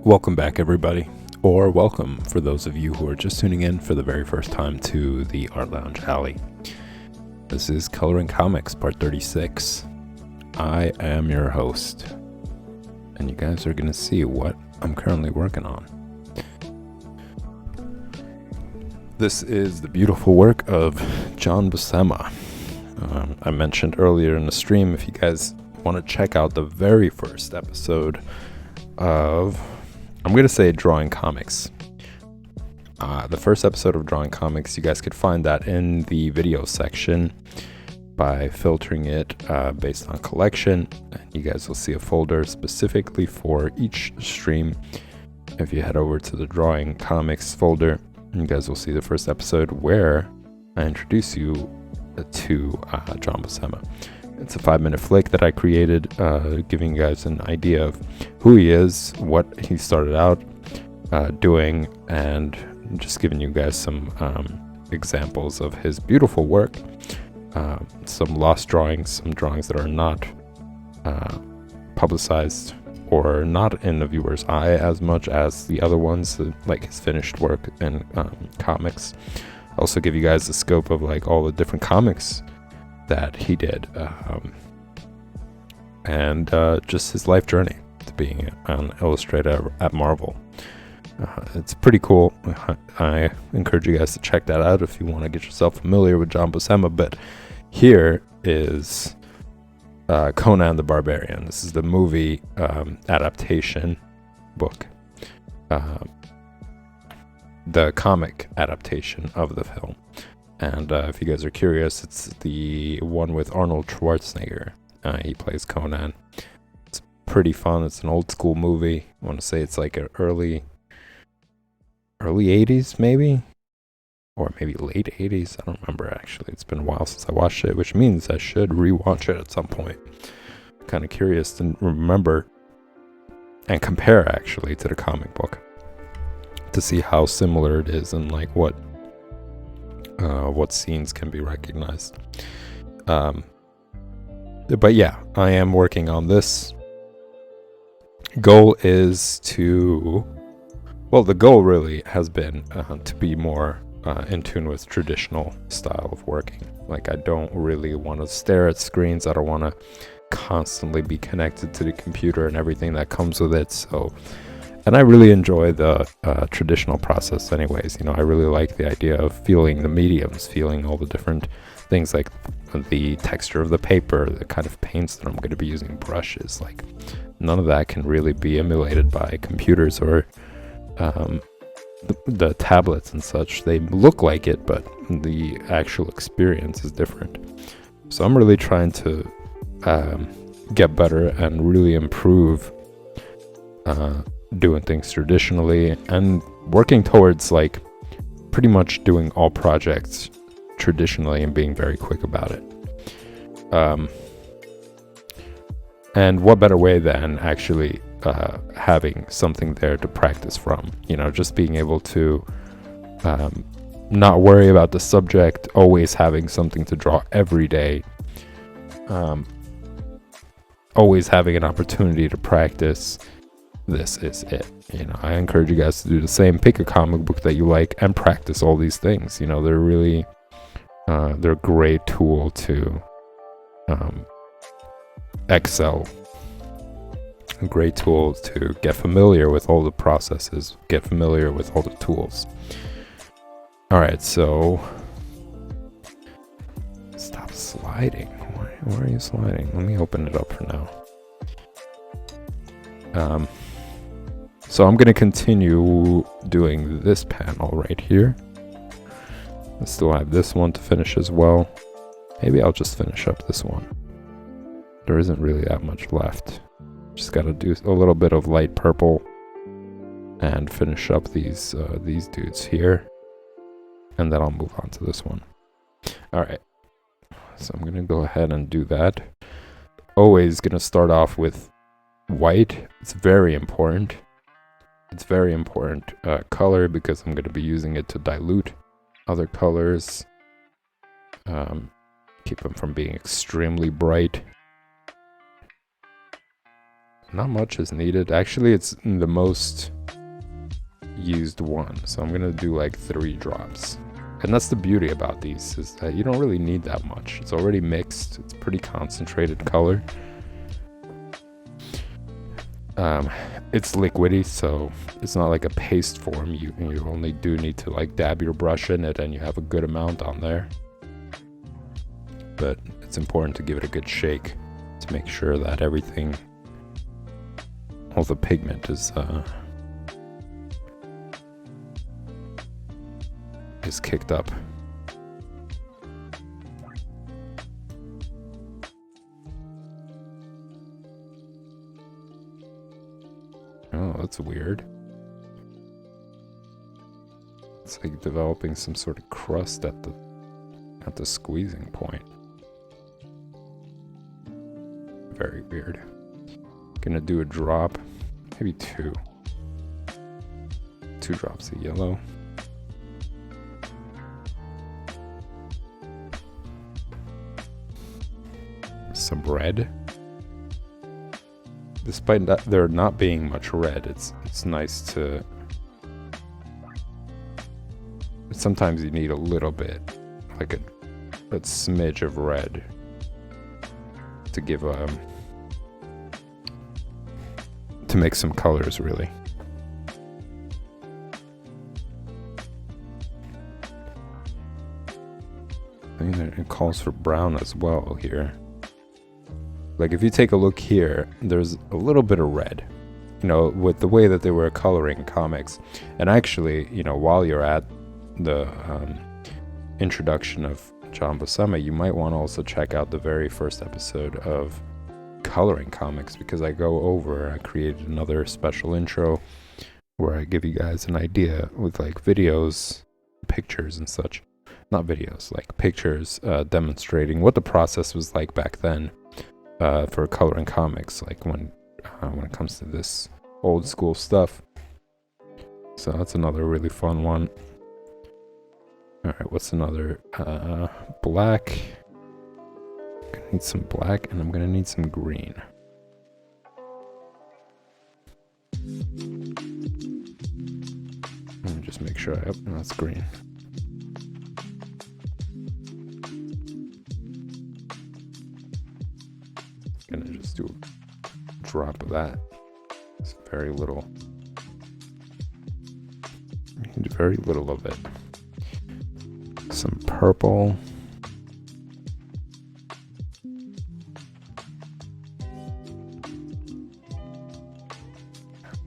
Welcome back, everybody, or welcome for those of you who are just tuning in for the very first time to the Art Lounge Alley. This is Coloring Comics, part 36. I am your host, and you guys are going to see what I'm currently working on. This is the beautiful work of John Buscema. I mentioned earlier in the stream, if you guys want to check out the very first episode of, I'm going to say, Drawing Comics. The first episode of Drawing Comics, you guys could find that in the video section by filtering it based on collection. And you guys will see a folder specifically for each stream. If you head over to the Drawing Comics folder, you guys will see the first episode where I introduce you to John Buscema. It's a 5-minute flick that I created, giving you guys an idea of who he is, what he started out doing, and just giving you guys some examples of his beautiful work. Some lost drawings, some drawings that are not publicized or not in the viewer's eye as much as the other ones, like his finished work in comics. Also give you guys the scope of like all the different comics that he did, and just his life journey to being an illustrator at Marvel. It's pretty cool. I encourage you guys to check that out if you want to get yourself familiar with John Buscema. But here is Conan the Barbarian. This is the movie adaptation book, the comic adaptation of the film. And if you guys are curious, it's the one with Arnold Schwarzenegger. He plays Conan. It's pretty fun. It's an old school movie. I want to say it's like an early 80s maybe, or maybe late 80s. I don't remember actually. It's been a while since I watched it, which means I should rewatch it at some point. Kind of curious to remember and compare actually to the comic book to see how similar it is and like what scenes can be recognized. But yeah, I am working on this. Goal is to, well, the goal really has been to be more in tune with traditional style of working. Like, I don't really want to stare at screens. I don't want to constantly be connected to the computer and everything that comes with it. So, and I really enjoy the traditional process anyways. You know, I really like the idea of feeling the mediums, feeling all the different things, like the texture of the paper, the kind of paints that I'm going to be using, brushes. Like, none of that can really be emulated by computers or the tablets and such. They look like it, but the actual experience is different. So I'm really trying to get better and really improve doing things traditionally and working towards like pretty much doing all projects traditionally and being very quick about it. And what better way than actually having something there to practice from, you know, just being able to not worry about the subject, always having something to draw every day, always having an opportunity to practice. This is it. You know, I encourage you guys to do the same. Pick a comic book that you like and practice all these things. You know, they're really they're a great tool to excel. A great tool to get familiar with all the processes, get familiar with all the tools. All right, so stop sliding. Why are you sliding? Let me open it up for now. So I'm going to continue doing this panel right here. I still have this one to finish as well. Maybe I'll just finish up this one. There isn't really that much left. Just got to do a little bit of light purple and finish up these dudes here. And then I'll move on to this one. All right. So I'm going to go ahead and do that. Always going to start off with white. It's very important. It's very important color because I'm going to be using it to dilute other colors. Keep them from being extremely bright. not much is needed. Actually, it's the most used one, so I'm gonna do like 3 drops. And that's the beauty about these, is that you don't really need that much. It's already mixed. It's pretty concentrated color. It's liquidy, so it's not like a paste form. You only do need to like dab your brush in it, and you have a good amount on there. But it's important to give it a good shake to make sure that everything, all the pigment is kicked up. Oh, that's weird. It's like developing some sort of crust at the squeezing point. Very weird. Gonna do a drop, maybe 2. 2 drops of yellow. Some red. Despite there not being much red, it's nice to. Sometimes you need a little bit, like a smidge of red, to give to make some colors, really. I think that it calls for brown as well here. Like if you take a look here, there's a little bit of red, you know, with the way that they were coloring comics. And actually, you know, while you're at the introduction of John Buscema, you might want to also check out the very first episode of Coloring Comics, because I created another special intro where I give you guys an idea with like videos, pictures and such. Not videos, like pictures demonstrating what the process was like back then. For coloring comics, like when it comes to this old school stuff. So that's another really fun one. All right, what's another? Black. I'm gonna need some black, and I'm gonna need some green. Let me just make sure. Yep, that's green. Gonna just do a drop of that. It's very little. Very little of it. Some purple.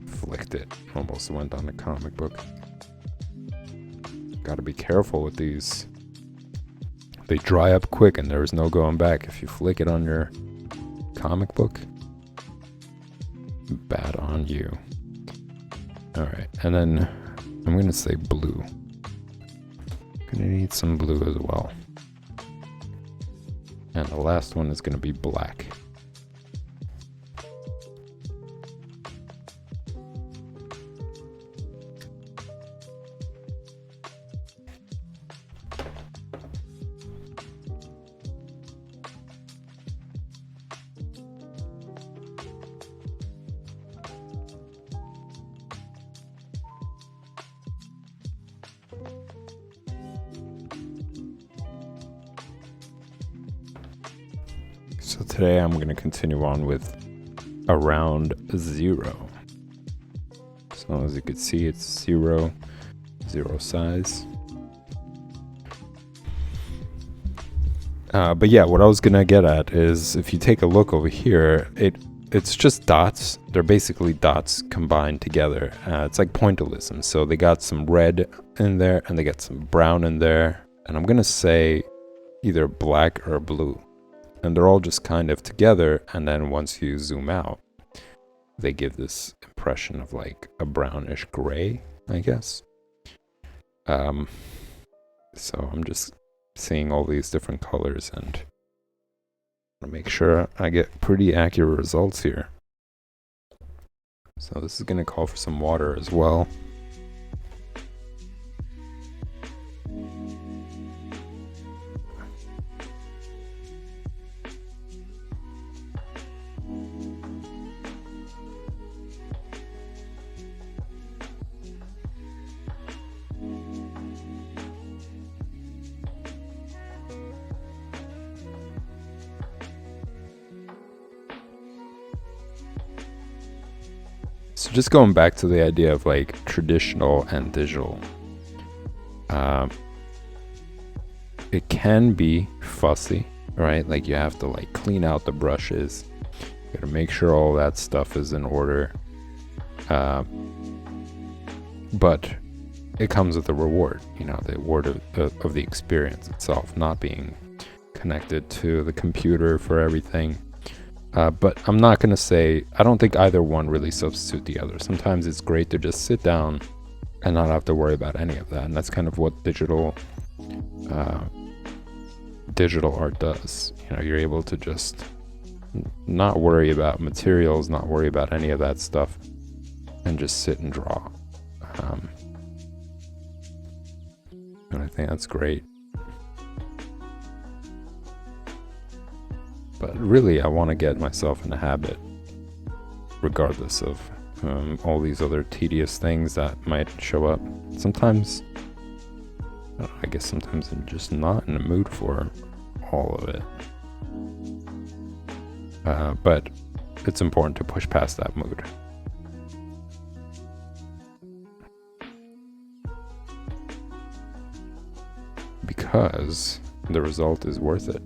Flicked it. Almost went on the comic book. Gotta be careful with these. They dry up quick and there's no going back. If you flick it on your comic book, bad on you. Alright, and then I'm gonna say blue. Gonna need some blue as well. And the last one is gonna be black. So today I'm going to continue on with Around Zero. So as you can see, it's zero size. But yeah, what I was going to get at is if you take a look over here, it's just dots. They're basically dots combined together. It's like pointillism. So they got some red in there and they got some brown in there. And I'm going to say either black or blue. And they're all just kind of together, and then once you zoom out, they give this impression of like a brownish gray, I guess. So I'm just seeing all these different colors and I make sure I get pretty accurate results here. So this is going to call for some water as well. So just going back to the idea of like traditional and digital, it can be fussy, right? Like you have to like clean out the brushes, you gotta make sure all that stuff is in order, but it comes with a reward, you know, the reward of the experience itself, not being connected to the computer for everything. But I'm not gonna say, I don't think either one really substitute the other. Sometimes it's great to just sit down and not have to worry about any of that, and that's kind of what digital art does. You know, you're able to just not worry about materials, not worry about any of that stuff, and just sit and draw. And I think that's great. But really, I want to get myself in a habit, regardless of all these other tedious things that might show up. Sometimes, I guess sometimes I'm just not in the mood for all of it. But it's important to push past that mood. Because the result is worth it.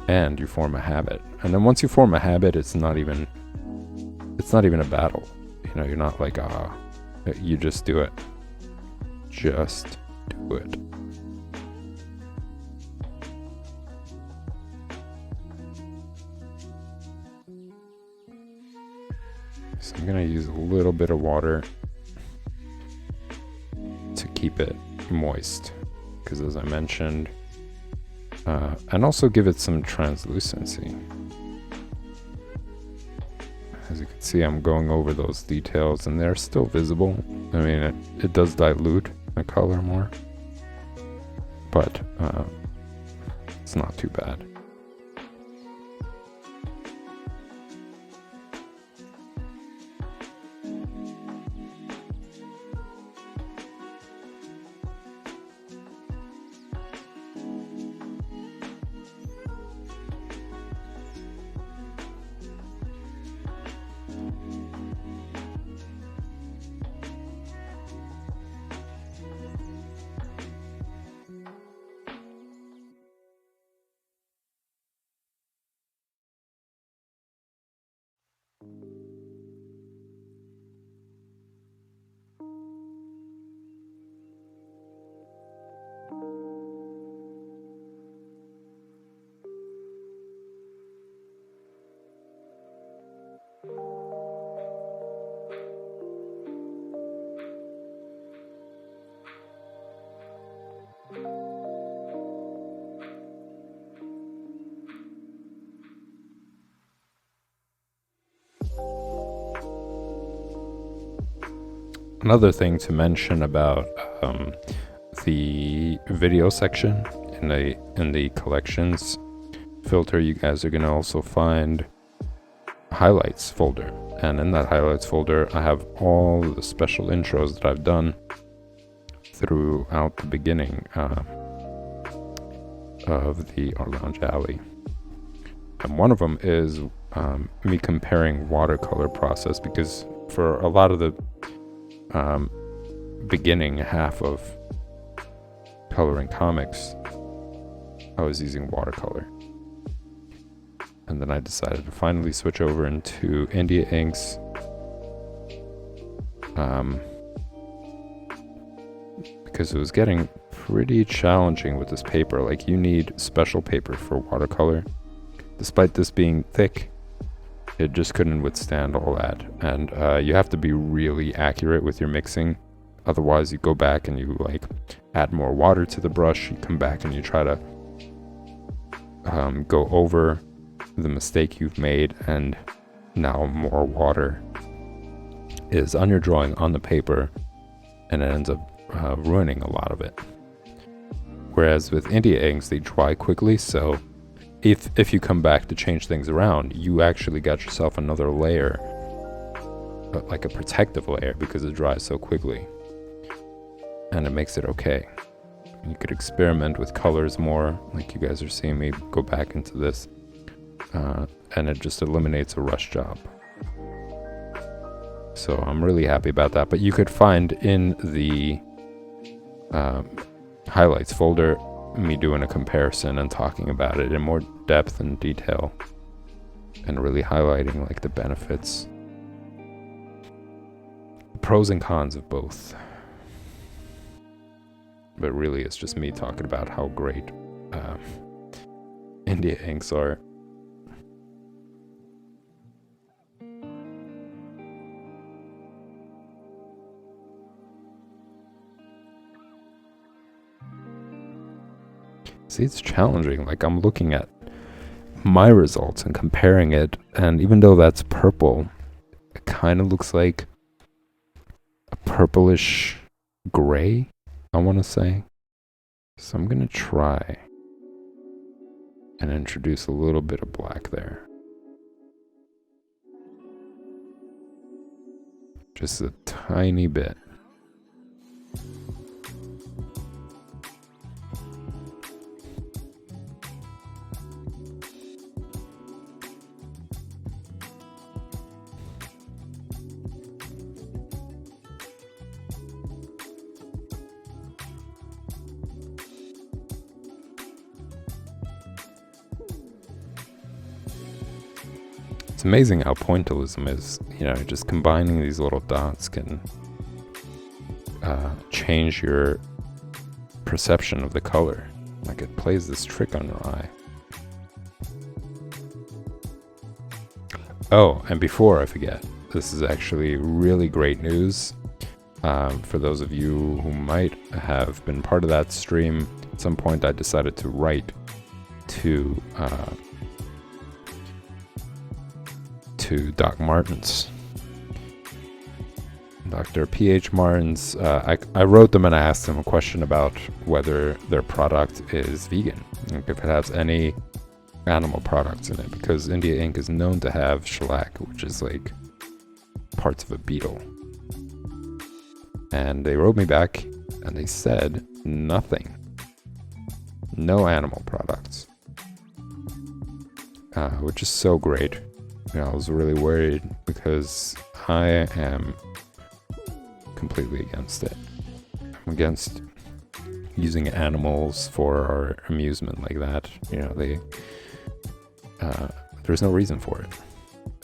And you form a habit. And then once you form a habit, it's not even a battle. You know, you're not like, you just do it. Just do it. So I'm gonna use a little bit of water to keep it moist, because as I mentioned, and also give it some translucency. As you can see, I'm going over those details and they're still visible. I mean, it does dilute the color more, but it's not too bad. Another thing to mention about the video section in the collections filter, you guys are gonna also find a highlights folder, and in that highlights folder I have all the special intros that I've done throughout the beginning of the Art Lounge Alley. And one of them is me comparing watercolor process, because for a lot of the beginning half of coloring comics, I was using watercolor, and then I decided to finally switch over into India inks, because it was getting pretty challenging with this paper. Like, you need special paper for watercolor. Despite this being thick, it just couldn't withstand all that, and you have to be really accurate with your mixing. Otherwise, you go back and you like add more water to the brush, you come back and you try to go over the mistake you've made, and now more water is on your drawing on the paper, and it ends up ruining a lot of it. Whereas with India inks, they dry quickly, so if you come back to change things around, you actually got yourself another layer, like a protective layer, because it dries so quickly, and it makes it okay. You could experiment with colors more, like you guys are seeing me go back into this, and it just eliminates a rush job. So I'm really happy about that. But you could find in the highlights folder me doing a comparison and talking about it in more depth and detail, and really highlighting like the benefits, pros and cons of both. But really it's just me talking about how great India inks are. See, it's challenging. Like, I'm looking at my results and comparing it, and even though that's purple, it kind of looks like a purplish gray, I want to say. So I'm going to try and introduce a little bit of black there. Just a tiny bit. It's amazing how pointillism is, just combining these little dots can change your perception of the color. Like, it plays this trick on your eye. Oh, and before I forget, this is actually really great news. For those of you who might have been part of that stream, at some point I decided to write to Doc Martens. Dr. P.H. Martens, I wrote them and I asked them a question about whether their product is vegan, like if it has any animal products in it, because India Ink is known to have shellac, which is like parts of a beetle. And they wrote me back and they said nothing. No animal products. Which is so great. I was really worried because I am completely against it. I'm against using animals for our amusement like that. There's no reason for it.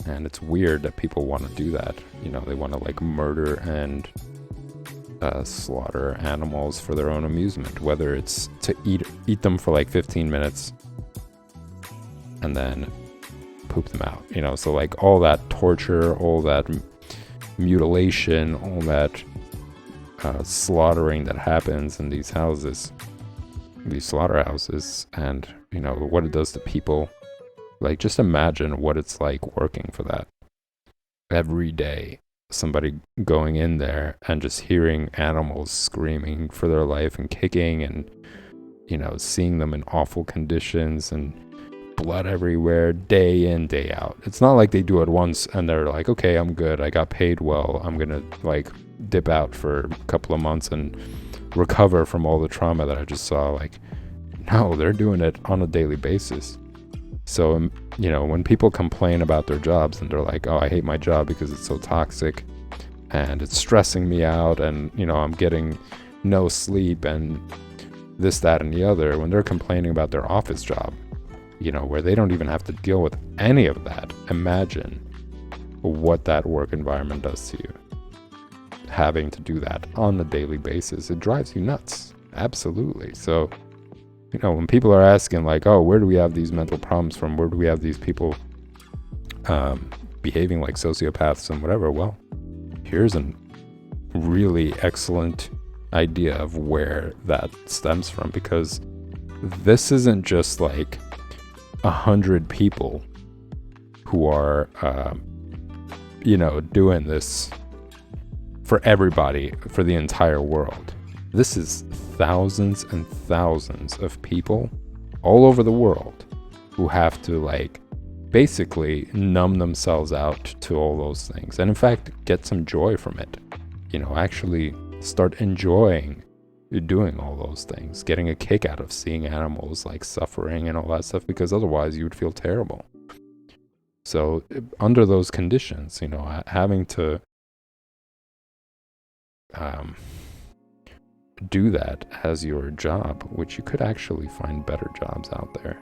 And it's weird that people want to do that. They want to like murder and slaughter animals for their own amusement, whether it's to eat them for like 15 minutes and then poop them out, so like all that torture, all that mutilation, all that slaughtering that happens in these houses, these slaughterhouses, and what it does to people. Like, just imagine what it's like working for that every day. Somebody going in there and just hearing animals screaming for their life and kicking, and seeing them in awful conditions and blood everywhere, day in, day out. It's not like they do it once and they're like, okay, I'm good, I got paid well, I'm gonna like dip out for a couple of months and recover from all the trauma that I just saw. Like, no, they're doing it on a daily basis. So when people complain about their jobs and they're like, oh, I hate my job because it's so toxic and it's stressing me out, and I'm getting no sleep and this, that, and the other, when they're complaining about their office job, where they don't even have to deal with any of that. Imagine what that work environment does to you. Having to do that on a daily basis, it drives you nuts. Absolutely. So, when people are asking like, oh, where do we have these mental problems from? Where do we have these people behaving like sociopaths and whatever? Well, here's a really excellent idea of where that stems from, because this isn't just like 100 people who are doing this for everybody, for the entire world. This is thousands and thousands of people all over the world who have to like basically numb themselves out to all those things, and in fact get some joy from it. Actually start enjoying doing all those things, getting a kick out of seeing animals like suffering and all that stuff, because otherwise you would feel terrible. So under those conditions, having to do that as your job, which you could actually find better jobs out there.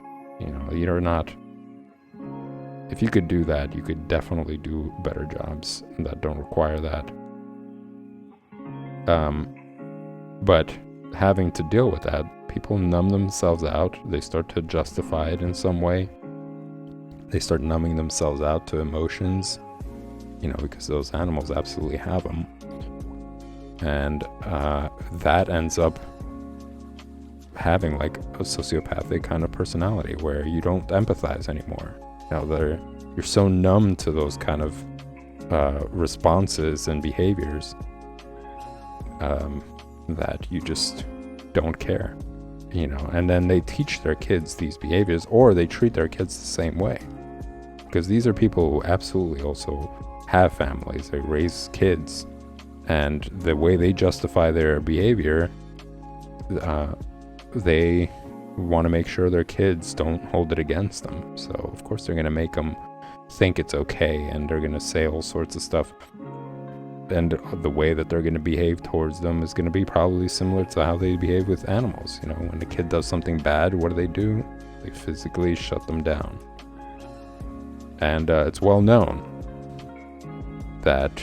You're not. If you could do that, you could definitely do better jobs that don't require that. But having to deal with that, people numb themselves out. They start to justify it in some way. They start numbing themselves out to emotions, because those animals absolutely have them. And that ends up having like a sociopathic kind of personality where you don't empathize anymore. You're so numb to those kind of responses and behaviors that you just don't care, and then they teach their kids these behaviors, or they treat their kids the same way, because these are people who absolutely also have families. They raise kids, and the way they justify their behavior, they want to make sure their kids don't hold it against them. So of course they're going to make them think it's okay, and they're going to say all sorts of stuff, and the way that they're going to behave towards them is going to be probably similar to how they behave with animals. When a kid does something bad, what do? They physically shut them down. And it's well known that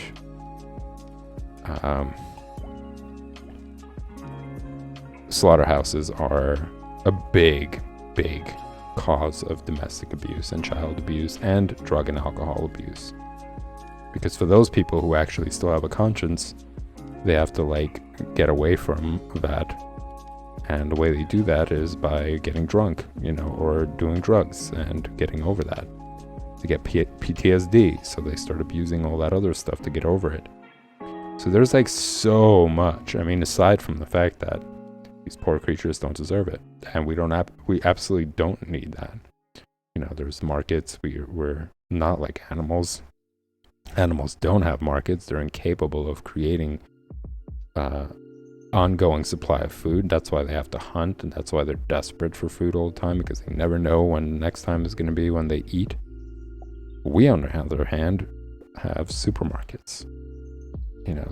slaughterhouses are a big cause of domestic abuse and child abuse and drug and alcohol abuse. Because for those people who actually still have a conscience, they have to get away from that. And the way they do that is by getting drunk, or doing drugs and getting over that. They get PTSD, so they start abusing all that other stuff to get over it. So there's so much. Aside from the fact that these poor creatures don't deserve it, and we absolutely don't need that. There's markets. We're not like animals. Animals don't have markets. They're incapable of creating ongoing supply of food. That's why they have to hunt, and that's why they're desperate for food all the time, because they never know when the next time is going to be when they eat. We, on the other hand, have supermarkets.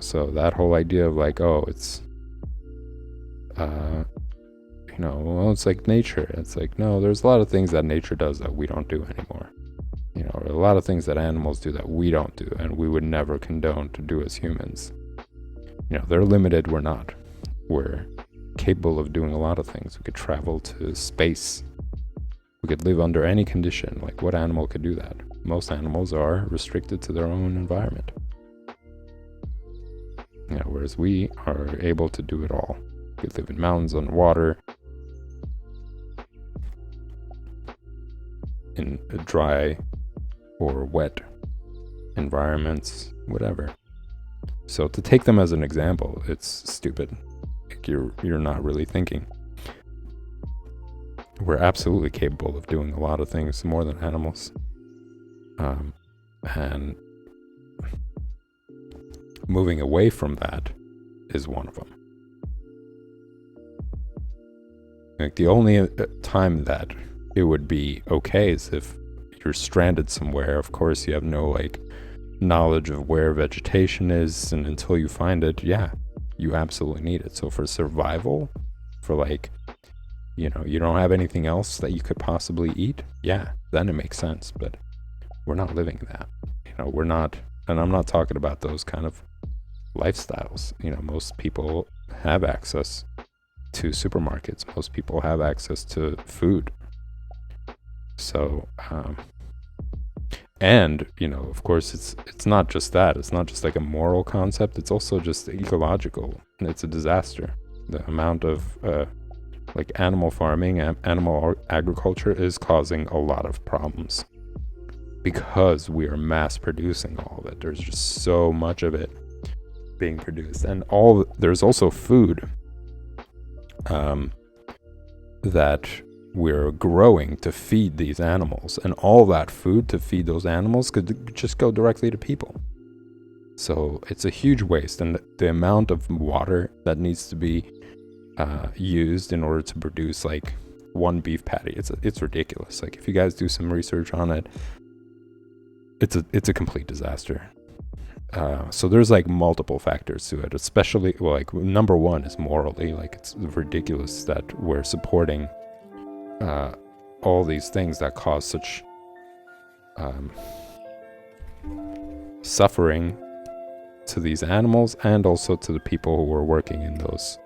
So that whole idea of it's it's like nature. It's no, there's a lot of things that nature does that we don't do anymore. A lot of things that animals do that we don't do, and we would never condone to do as humans. They're limited, we're not. We're capable of doing a lot of things. We could travel to space. We could live under any condition. What animal could do that? Most animals are restricted to their own environment. Whereas we are able to do it all. We could live in mountains, on water, in dry or wet environments, whatever. So to take them as an example, it's stupid. You're not really thinking. We're absolutely capable of doing a lot of things more than animals. And moving away from that is one of them. The only time that it would be okay is if you're stranded somewhere. Of course, you have no knowledge of where vegetation is, and until you find it, you absolutely need it. So for survival, for you don't have anything else that you could possibly eat, then it makes sense. But we're not living that. We're not, and I'm not talking about those kind of lifestyles. Most people have access to supermarkets. Most people have access to food. So, and of course, it's not just that. It's not just a moral concept. It's also just ecological. It's a disaster. The amount of animal farming and animal agriculture is causing a lot of problems because we are mass producing all of it. There's just so much of it being produced, and there's also food that we're growing to feed these animals, and all that food to feed those animals could just go directly to people. So it's a huge waste, and the amount of water that needs to be used in order to produce one beef patty, it's ridiculous. If you guys do some research on it, it's a complete disaster. So there's like multiple factors to it, especially, well, like number one is morally, like it's ridiculous that we're supporting all these things that cause such suffering to these animals and also to the people who were working in those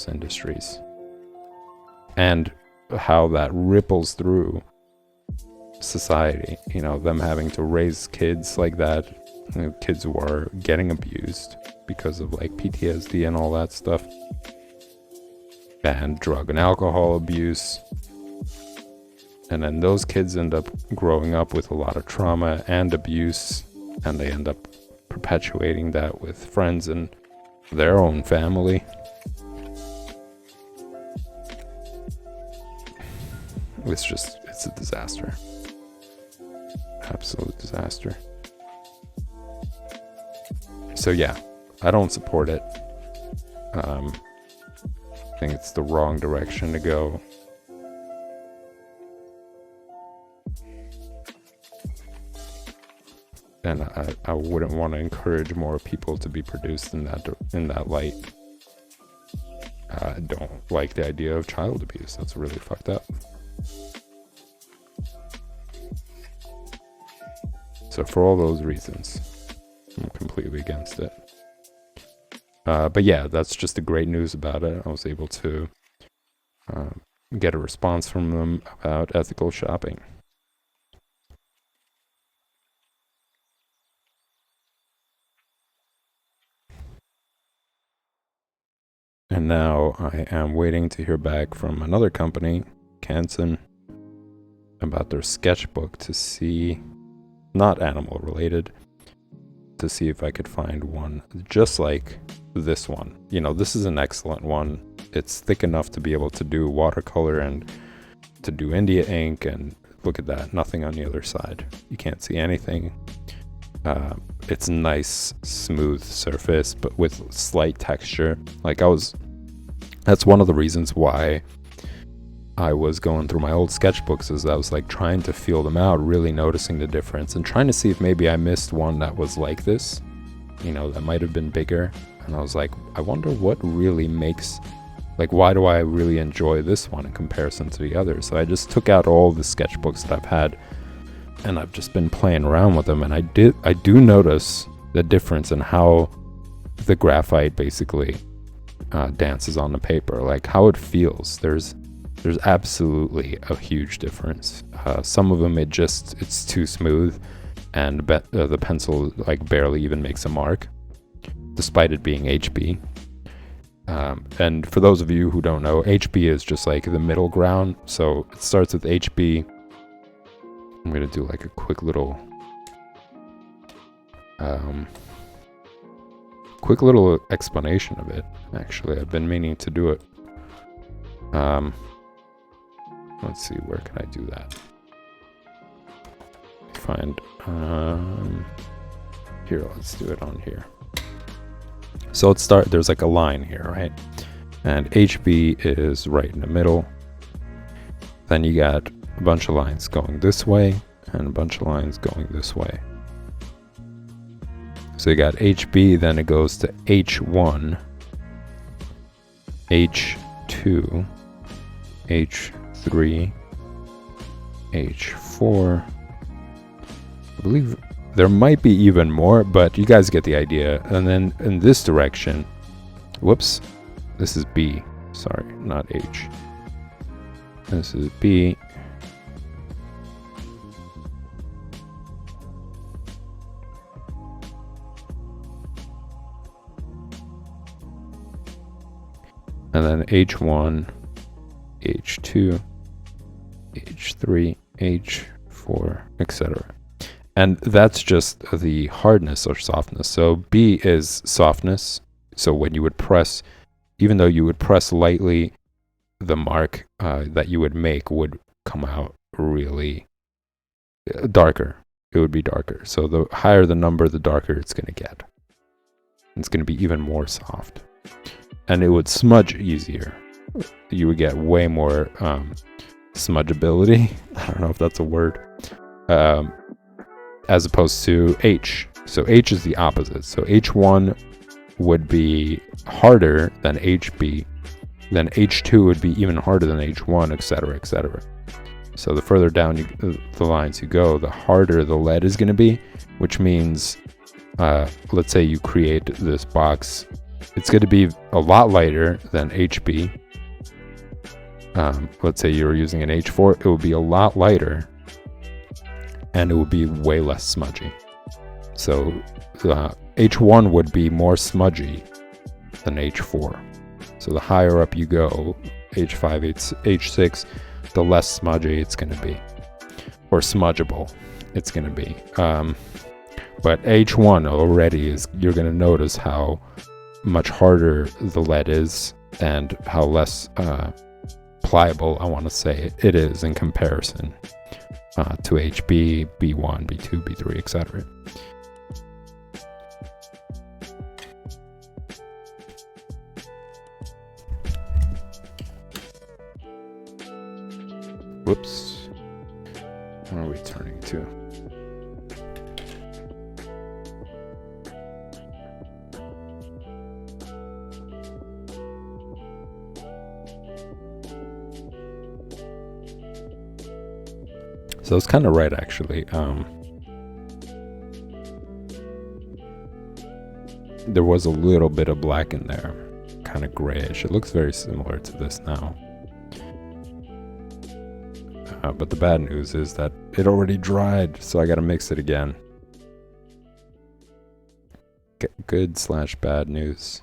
industries, and how that ripples through society, you know, them having to raise kids like that, you know, kids who are getting abused because of like PTSD and all that stuff, and drug and alcohol abuse, and then those kids end up growing up with a lot of trauma and abuse, and they end up perpetuating that with friends and their own family. It's a disaster. Absolute disaster. So yeah, I don't support it. I think it's the wrong direction to go. And I wouldn't want to encourage more people to be produced in that light. I don't like the idea of child abuse. That's really fucked up. So for all those reasons, I'm completely against it. But yeah, that's just the great news about it. I was able to get a response from them about ethical shopping. And now I am waiting to hear back from another company, Canson, about their sketchbook to see, not animal related, to see if I could find one just like this one. You know, this is an excellent one. It's thick enough to be able to do watercolor and to do India ink, and look at that, nothing on the other side. You can't see anything. It's nice, smooth surface, but with slight texture. That's one of the reasons why I was going through my old sketchbooks, is I was like trying to feel them out, really noticing the difference, and trying to see if maybe I missed one that was like this, you know, that might have been bigger. And I was like, I wonder what really makes, like, why do I really enjoy this one in comparison to the others? So I just took out all the sketchbooks that I've had, and I've just been playing around with them, and I do notice the difference in how the graphite basically dances on the paper, like how it feels. There's absolutely a huge difference. Some of them it's too smooth, and the pencil like barely even makes a mark, despite it being HB. And for those of you who don't know, HB is just like the middle ground. So it starts with HB. I'm gonna do like a quick little explanation of it. Actually, I've been meaning to do it. Let's see, where can I do that? Find here, let's do it on here. So there's like a line here, right? And HB is right in the middle. Then you got a bunch of lines going this way and a bunch of lines going this way. So you got HB, then it goes to H1, H2, H3, H4. I believe there might be even more, but you guys get the idea. And then in this direction, whoops, this is B. Sorry, not H. This is B. And then H1, H2, H3, H4, etc. And that's just the hardness or softness. So B is softness. So when you would press, even though you would press lightly, the mark that you would make would come out really darker. It would be darker. So the higher the number, the darker it's going to get. It's going to be even more soft. And it would smudge easier. You would get way more smudgeability. I don't know if that's a word. As opposed to H. So H is the opposite. So H1 would be harder than HB, then H2 would be even harder than H1, etc., etc. So the further down the lines you go, the harder the lead is going to be, which means, let's say you create this box, it's going to be a lot lighter than HB. Let's say you're using an H4, it would be a lot lighter, and it would be way less smudgy. So H1 would be more smudgy than H4. So the higher up you go, H5, H6, the less smudgy it's going to be, or smudgeable it's going to be. But H1 already is, you're going to notice how much harder the lead is and how less pliable, I want to say, it is in comparison to HB, B1, B2, B3, etc. Whoops. What are we turning to? So it's kind of right, actually. There was a little bit of black in there, kind of grayish. It looks very similar to this now. But the bad news is that it already dried, so I gotta mix it again. Good/bad news.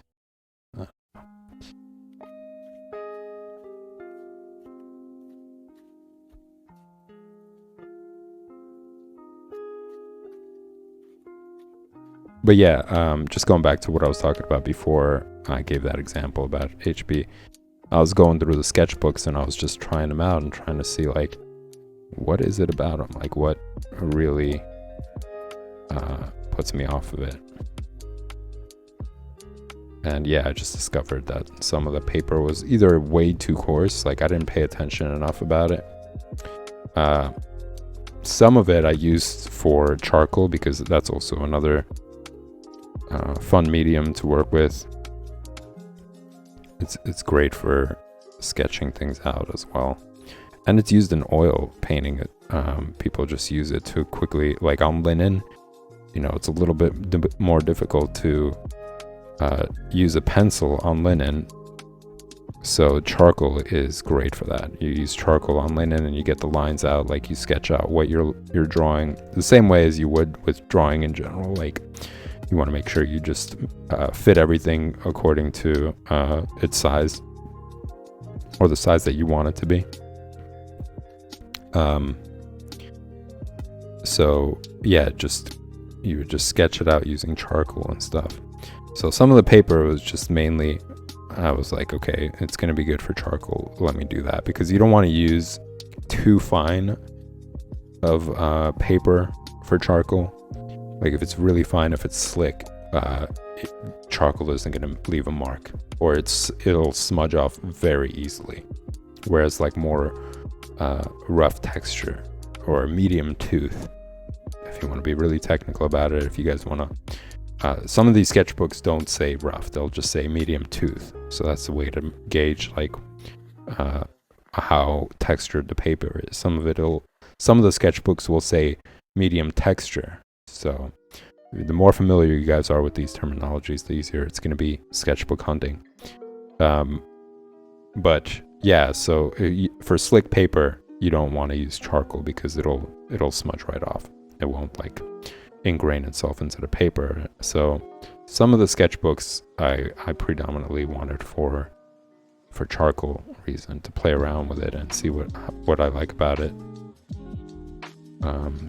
But yeah, just going back to what I was talking about before I gave that example about HB. I was going through the sketchbooks and I was just trying them out and trying to see, like, what is it about them? Like, what really puts me off of it? And yeah, I just discovered that some of the paper was either way too coarse, like I didn't pay attention enough about it. Some of it I used for charcoal because that's also another fun medium to work with. It's great for sketching things out as well. And it's used in oil painting. People just use it to quickly, like on linen, you know, it's a little bit more difficult to use a pencil on linen. So charcoal is great for that. You use charcoal on linen and you get the lines out, like you sketch out what you're drawing the same way as you would with drawing in general. Like you want to make sure you just fit everything according to its size, or the size that you want it to be. So yeah, you would just sketch it out using charcoal and stuff. So some of the paper was just mainly, I was like, okay, it's going to be good for charcoal. Let me do that, because you don't want to use too fine of paper for charcoal. Like if it's really fine, if it's slick, charcoal isn't going to leave a mark, or it'll smudge off very easily. Whereas like more rough texture or medium tooth, if you want to be really technical about it, if you guys want to, some of these sketchbooks don't say rough, they'll just say medium tooth. So that's the way to gauge like how textured the paper is. Some of the sketchbooks will say medium texture. So the more familiar you guys are with these terminologies, the easier it's going to be sketchbook hunting. But yeah, so for slick paper, you don't want to use charcoal because it'll smudge right off. It won't like ingrain itself into the paper. So some of the sketchbooks I predominantly wanted for charcoal reason, to play around with it and see what I like about it.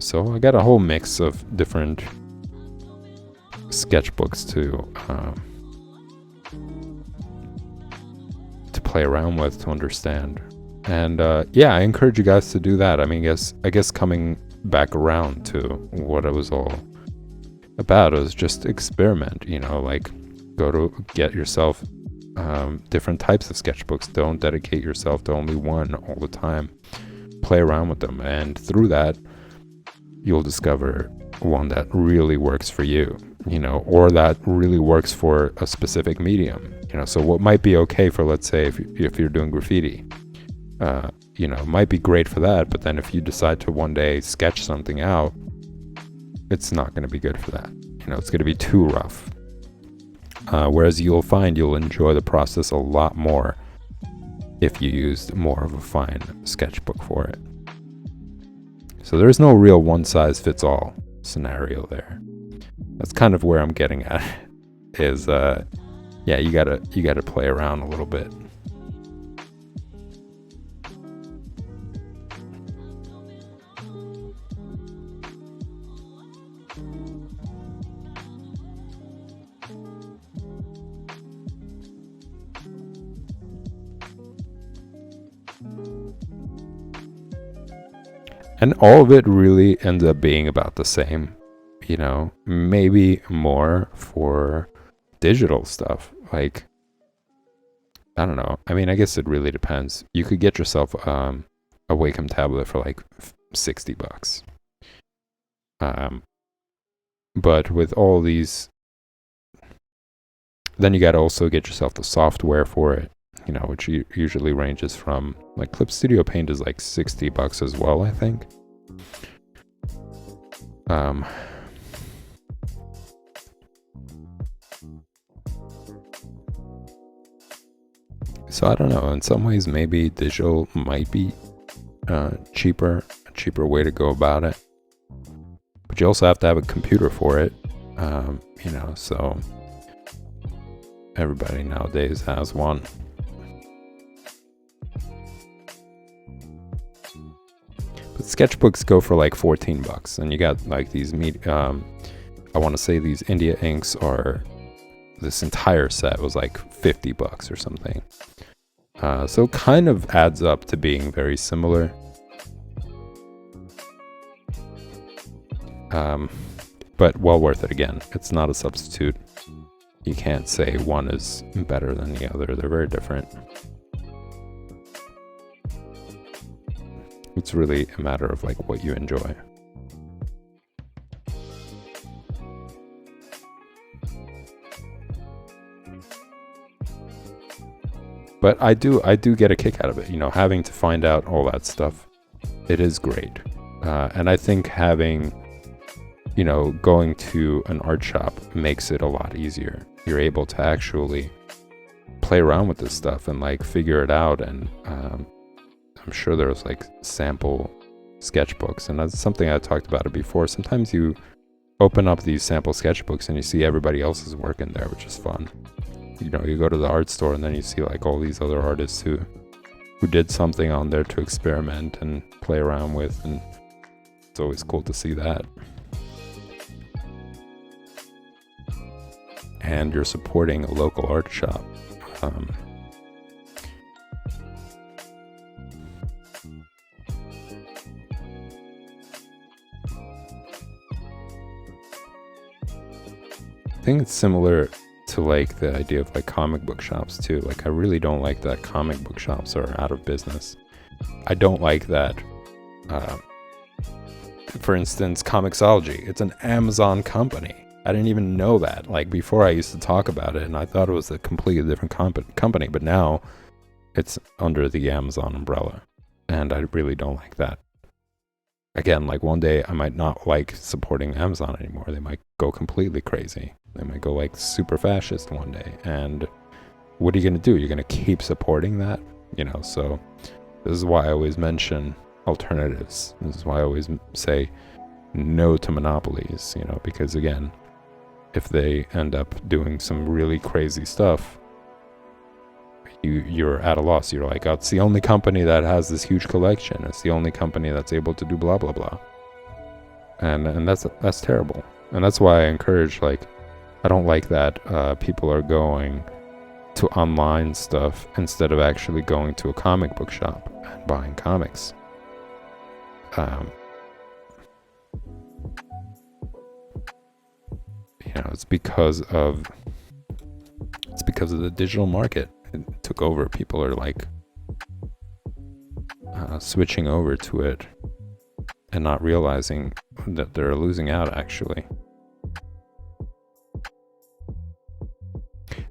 So I got a whole mix of different sketchbooks to play around with, to understand. And yeah, I encourage you guys to do that. I mean, I guess coming back around to what it was all about is just experiment, you know, like go to get yourself different types of sketchbooks. Don't dedicate yourself to only one all the time. Play around with them, and through that you'll discover one that really works for you, or that really works for a specific medium. So what might be okay for, let's say, if you're doing graffiti, might be great for that, but then if you decide to one day sketch something out, it's not going to be good for that. It's going to be too rough. Whereas you'll find you'll enjoy the process a lot more if you used more of a fine sketchbook for it. So there's no real one-size-fits-all scenario there. That's kind of where I'm getting at, is you gotta play around a little bit. And all of it really ends up being about the same, maybe more for digital stuff. Like, I don't know. I mean, I guess it really depends. You could get yourself a Wacom tablet for like $60. But with all these, then you got to also get yourself the software for it, which usually ranges from, like, Clip Studio Paint is like $60 as well, I think. So I don't know. In some ways, maybe digital might be a cheaper way to go about it. But you also have to have a computer for it, so everybody nowadays has one. But sketchbooks go for like $14, and you got like these I want to say these India inks this entire set was like $50 or something. So it kind of adds up to being very similar. But well worth it. Again, it's not a substitute. You can't say one is better than the other. They're very different. It's really a matter of like what you enjoy. But I do get a kick out of it, having to find out all that stuff. It is great. And I think having, going to an art shop makes it a lot easier. You're able to actually play around with this stuff and like figure it out. And I'm sure there's like sample sketchbooks, and that's something I talked about it before. Sometimes you open up these sample sketchbooks and you see everybody else's work in there, which is fun. You go to the art store and then you see like all these other artists who did something on there to experiment and play around with, and it's always cool to see that. And you're supporting a local art shop. I think it's similar to like the idea of like comic book shops too. Like, I really don't like that comic book shops are out of business. I don't like that. For instance, Comixology, it's an Amazon company. I didn't even know that. Like, before I used to talk about it and I thought it was a completely different company, but now it's under the Amazon umbrella, and I really don't like that. Again, like, one day I might not like supporting Amazon anymore. They might go completely crazy. They might go like super fascist one day. And what are you going to do? You're going to keep supporting that? So this is why I always mention alternatives. This is why I always say no to monopolies, because again, if they end up doing some really crazy stuff, you're at a loss. You're like, oh, it's the only company that has this huge collection. It's the only company that's able to do blah, blah, blah. And that's terrible. And that's why I encourage, like, I don't like that people are going to online stuff instead of actually going to a comic book shop and buying comics. It's because of the digital market. It took over. People are like switching over to it, and not realizing that they're losing out, actually.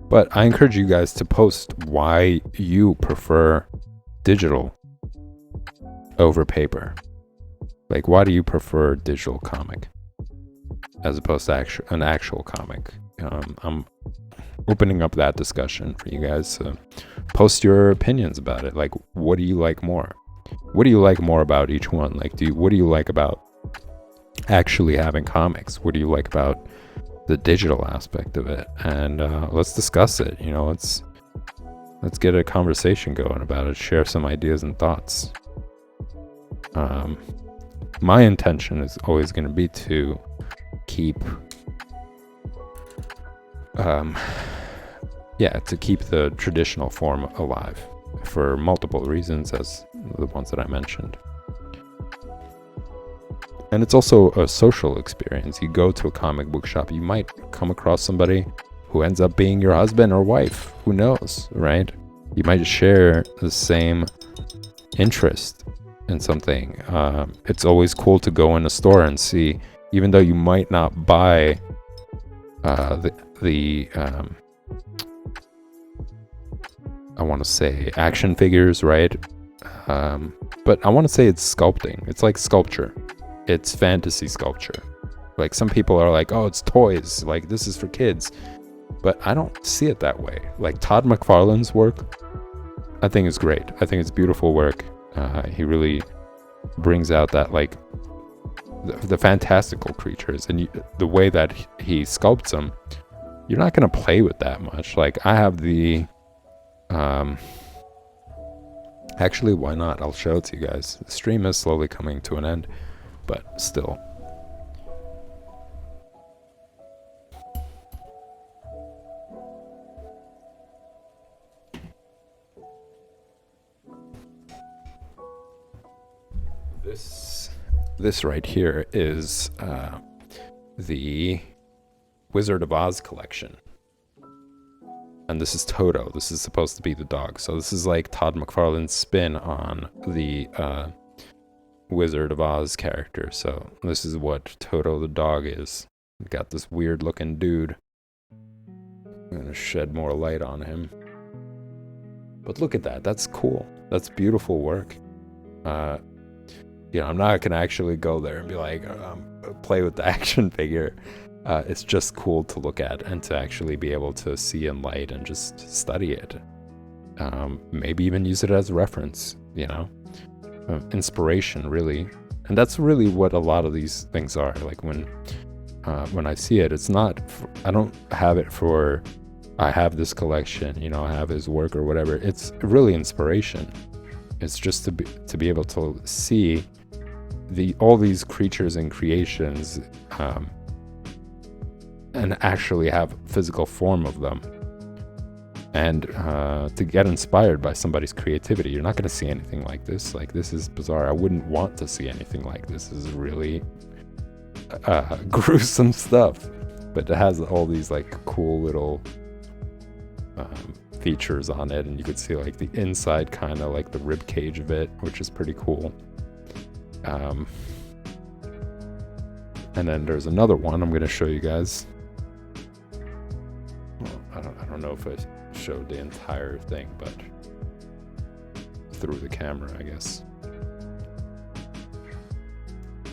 But I encourage you guys to post why you prefer digital over paper. Like, why do you prefer digital comic as opposed to an actual comic? I'm opening up that discussion for you guys to post your opinions about it. Like, what do you like more? What do you like more about each one? Like, what do you like about actually having comics? What do you like about the digital aspect of it? And let's discuss it. Let's get a conversation going about it. Share some ideas and thoughts. My intention is always going to be to keep keep the traditional form alive for multiple reasons, as the ones that I mentioned. And it's also a social experience. You go to a comic book shop, you might come across somebody who ends up being your husband or wife. Who knows, right? You might share the same interest in something. It's always cool to go in a store and see, even though you might not buy I want to say action figures, right? But I want to say it's sculpting. It's like sculpture. It's fantasy sculpture. Like, some people are like, oh, it's toys. Like, this is for kids. But I don't see it that way. Like, Todd McFarlane's work, I think is great. I think it's beautiful work. He really brings out that, like, the fantastical creatures, and the way that he sculpts them, you're not going to play with that much. Like, I have the actually, why not? I'll show it to you guys. The stream is slowly coming to an end, but still. This right here is the Wizard of Oz collection. And this is Toto. This is supposed to be the dog. So this is like Todd McFarlane's spin on the Wizard of Oz character. So this is what Toto the dog is. Got this weird looking dude. I'm gonna shed more light on him. But look at that. That's cool. That's beautiful work. I'm not gonna actually go there and be like, play with the action figure. It's just cool to look at and to actually be able to see in light and just study it. Maybe even use it as a reference, inspiration, really. And that's really what a lot of these things are. Like, when I see it, it's not, I don't have it for, I have this collection, I have his work or whatever. It's really inspiration. It's just to be able to see all these creatures and creations, and actually have physical form of them, and to get inspired by somebody's creativity. You're not going to see anything like this. Like, this is bizarre. I wouldn't want to see anything like this. This is really gruesome stuff, but it has all these like cool little features on it, and you could see like the inside, kind of like the rib cage of it, which is pretty cool. And then there's another one I'm going to show you guys. Well, I don't know if I showed the entire thing, but through the camera, I guess.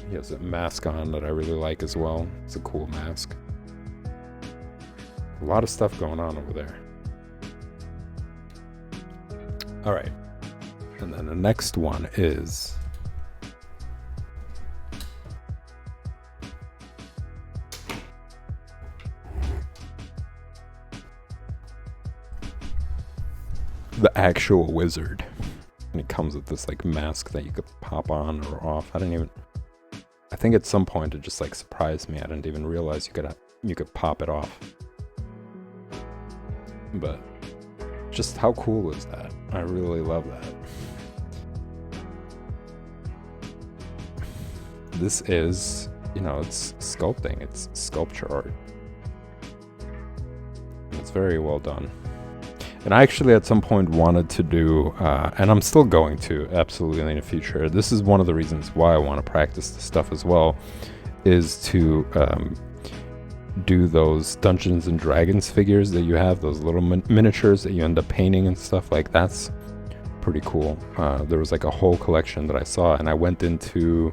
He has a mask on that I really like as well. It's a cool mask. A lot of stuff going on over there. All right. And then the next one is the actual wizard. And it comes with this like mask that you could pop on or off. I think at some point it just like surprised me. I didn't even realize you could pop it off. But just how cool is that? I really love that. This is, it's sculpting. It's sculpture art. It's very well done. And I actually at some point wanted to do, and I'm still going to, absolutely in the future. This is one of the reasons why I want to practice this stuff as well, is to do those Dungeons and Dragons figures that you have, those little miniatures that you end up painting and stuff. Like, that's pretty cool. There was like a whole collection that I saw, and I went into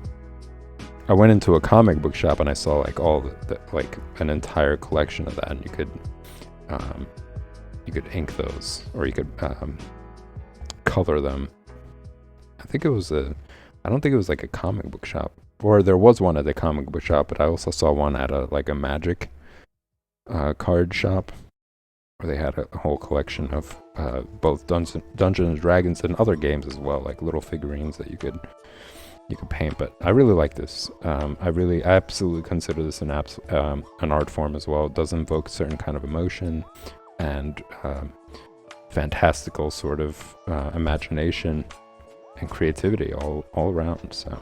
a comic book shop and I saw like all like an entire collection of that, and you could ink those, or you could color them. I don't think it was like a comic book shop, or there was one at the comic book shop, but I also saw one at a Magic card shop, where they had a whole collection of both Dungeons and Dragons and other games as well, like little figurines that you could paint. But I really like this. I absolutely consider this an art form as well. It does invoke a certain kind of emotion and fantastical sort of imagination and creativity all around. So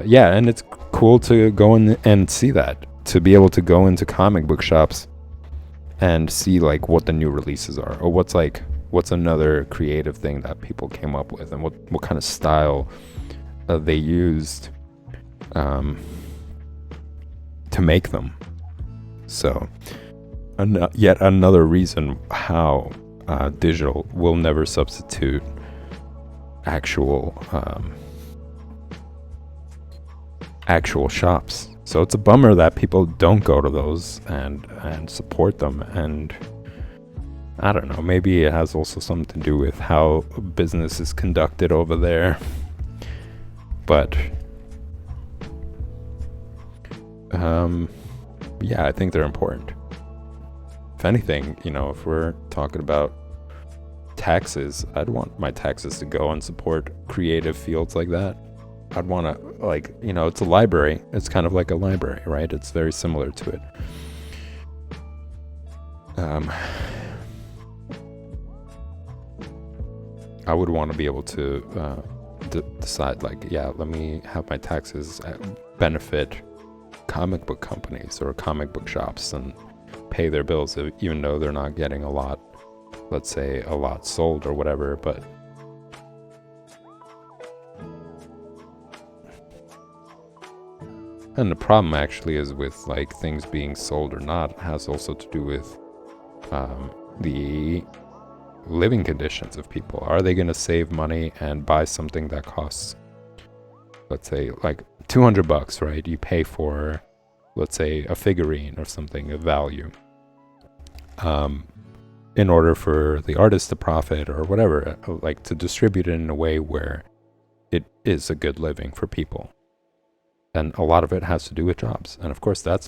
yeah, and it's cool to go in and see that, to be able to go into comic book shops and see like what the new releases are, or what's another creative thing that people came up with, and what kind of style they used to make them. So yet another reason how digital will never substitute actual shops. So it's a bummer that people don't go to those and support them. And I don't know, maybe it has also something to do with how business is conducted over there. But yeah, I think they're important. If anything, if we're talking about taxes, I'd want my taxes to go and support creative fields like that. I'd want to, it's a library. It's kind of like a library, right? It's very similar to it. I would want to be able to decide, let me have my taxes benefit comic book companies or comic book shops and pay their bills, even though they're not getting a lot, let's say a lot sold or whatever. But and the problem actually is with like things being sold or not has also to do with the living conditions of people. Are they going to save money and buy something that costs, let's say, like $200, right? You pay for, let's say, a figurine or something of value, in order for the artist to profit or whatever, like to distribute it in a way where it is a good living for people. And a lot of it has to do with jobs. And of course, that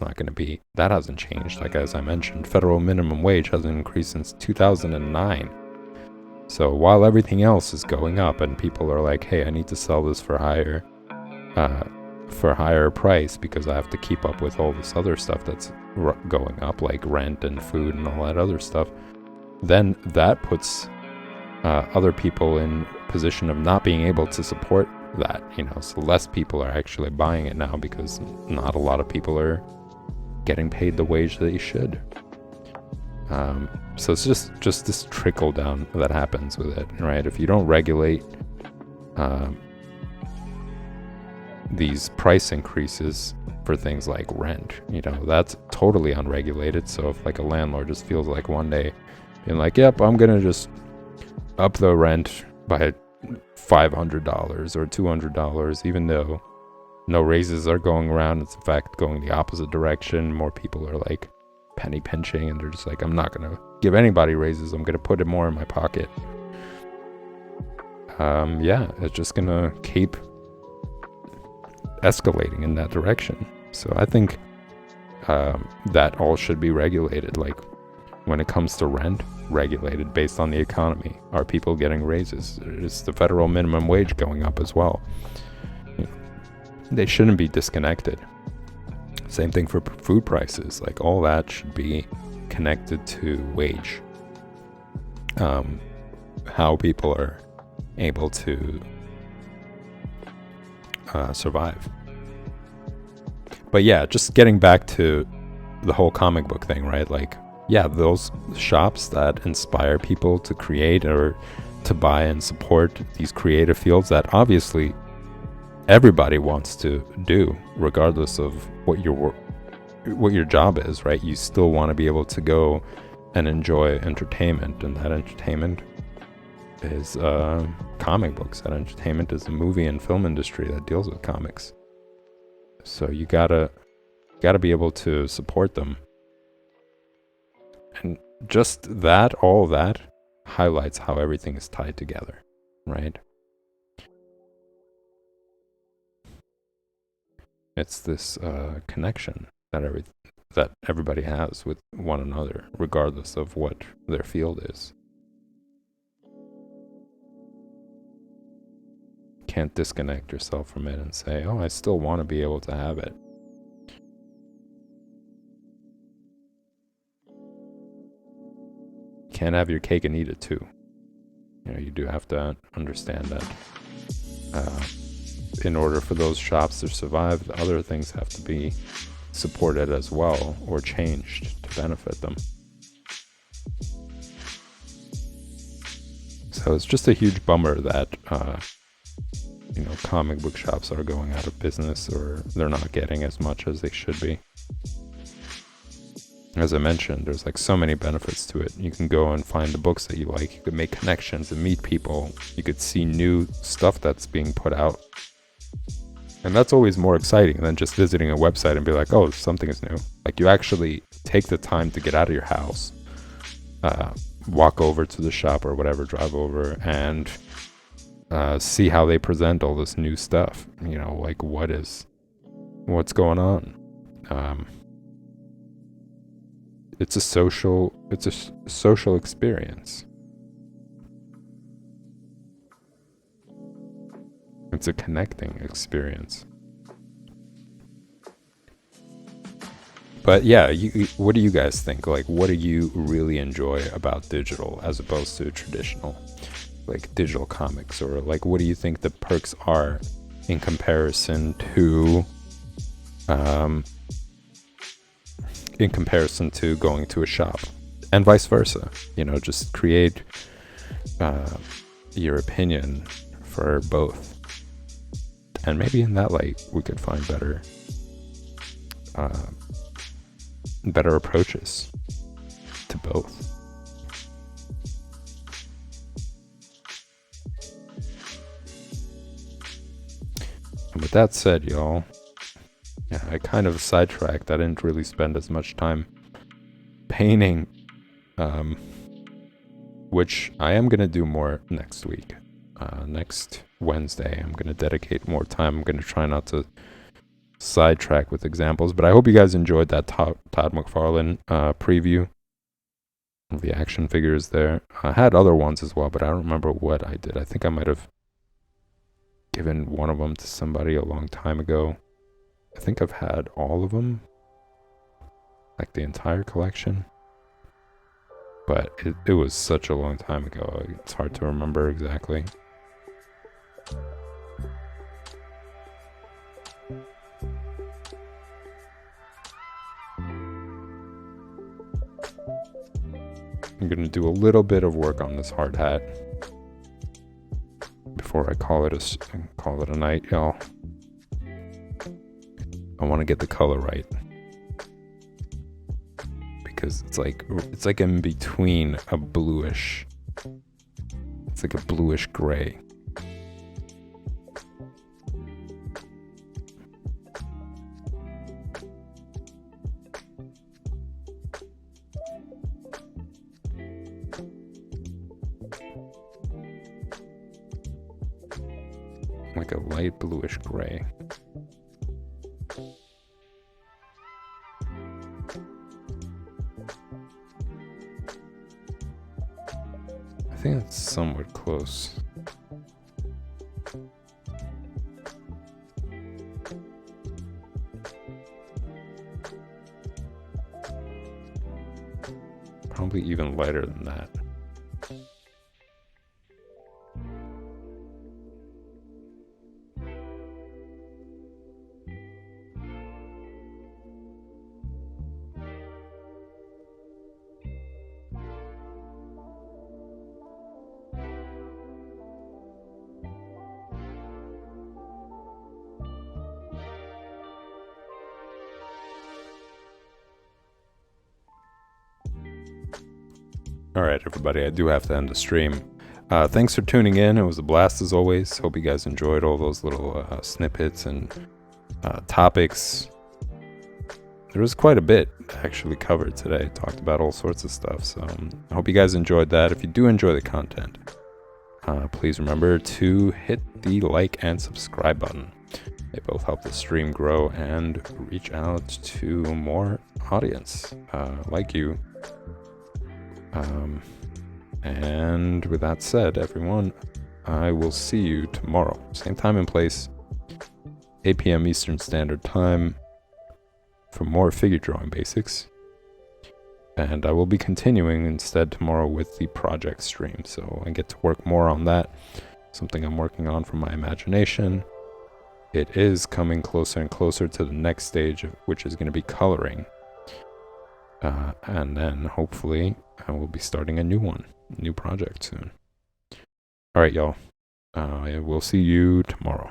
hasn't changed. Like, as I mentioned, federal minimum wage hasn't increased since 2009. So while everything else is going up and people are like, hey, I need to sell this for higher price because I have to keep up with all this other stuff that's going up, like rent and food and all that other stuff, then that puts other people in position of not being able to support that, so less people are actually buying it now because not a lot of people are getting paid the wage that you should. So it's just this trickle down that happens with it, right? If you don't regulate these price increases for things like rent, that's totally unregulated. So if like a landlord just feels like one day being like, yep, I'm gonna just up the rent by $500 or $200, even though no raises are going around, it's in fact going the opposite direction. More people are like penny pinching, and they're just like, I'm not gonna give anybody raises, I'm gonna put it more in my pocket. Yeah, it's just gonna keep escalating in that direction. So I think that all should be regulated. Like, when it comes to rent, regulated based on the economy. Are people getting raises? Is the federal minimum wage going up as well? They shouldn't be disconnected. Same thing for food prices. Like, all that should be connected to wage. How people are able to survive. But yeah, just getting back to the whole comic book thing, right? Like, yeah, those shops that inspire people to create or to buy and support these creative fields that obviously everybody wants to do, regardless of what your job is, right? You still want to be able to go and enjoy entertainment, and that entertainment is comic books. That entertainment is the movie and film industry that deals with comics. So you gotta be able to support them, and just that, all that, highlights how everything is tied together, right? It's this connection that everybody has with one another, regardless of what their field is. Can't disconnect yourself from it and say, "Oh, I still want to be able to have it." Can't have your cake and eat it too. You know, you do have to understand that in order for those shops to survive, other things have to be supported as well or changed to benefit them. So it's just a huge bummer that comic book shops are going out of business, or they're not getting as much as they should be. As I mentioned, there's like so many benefits to it. You can go and find the books that you like. You could make connections and meet people. You could see new stuff that's being put out. And that's always more exciting than just visiting a website and be like, oh, something is new. Like, you actually take the time to get out of your house, walk over to the shop or whatever, drive over, and see how they present all this new stuff. You know, like what's going on. It's a social experience. It's a connecting experience. But yeah, what do you guys think? Like, what do you really enjoy about digital as opposed to traditional, like digital comics? Or like, what do you think the perks are in comparison to going to a shop, and vice versa? You know, just create your opinion for both, and maybe in that light we could find better approaches to both. And with that said, y'all, yeah, I kind of sidetracked. I didn't really spend as much time painting, which I am going to do more next week. Next Wednesday, I'm going to dedicate more time. I'm going to try not to sidetrack with examples, but I hope you guys enjoyed that Todd McFarlane preview of the action figures there. I had other ones as well, but I don't remember what I did. I think I might have given one of them to somebody a long time ago. I think I've had all of them, like the entire collection, but it was such a long time ago, it's hard to remember exactly. I'm gonna do a little bit of work on this hard hat before I call it a night, y'all. I want to get the color right, because it's like in between a bluish. It's like a bluish gray. Like a light bluish gray. I think it's somewhat close. Probably even lighter than that. Alright, everybody, I do have to end the stream. Thanks for tuning in. It was a blast as always. Hope you guys enjoyed all those little snippets and topics. There was quite a bit actually covered today. Talked about all sorts of stuff. So I hope you guys enjoyed that. If you do enjoy the content, please remember to hit the like and subscribe button. They both help the stream grow and reach out to more audience like you. And with that said, everyone, I will see you tomorrow. Same time and place, 8 p.m. Eastern Standard Time, for more figure drawing basics. And I will be continuing instead tomorrow with the project stream, so I get to work more on that. Something I'm working on from my imagination. It is coming closer and closer to the next stage, which is going to be coloring. And then hopefully I will be starting a new project soon. Alright, y'all. I will see you tomorrow.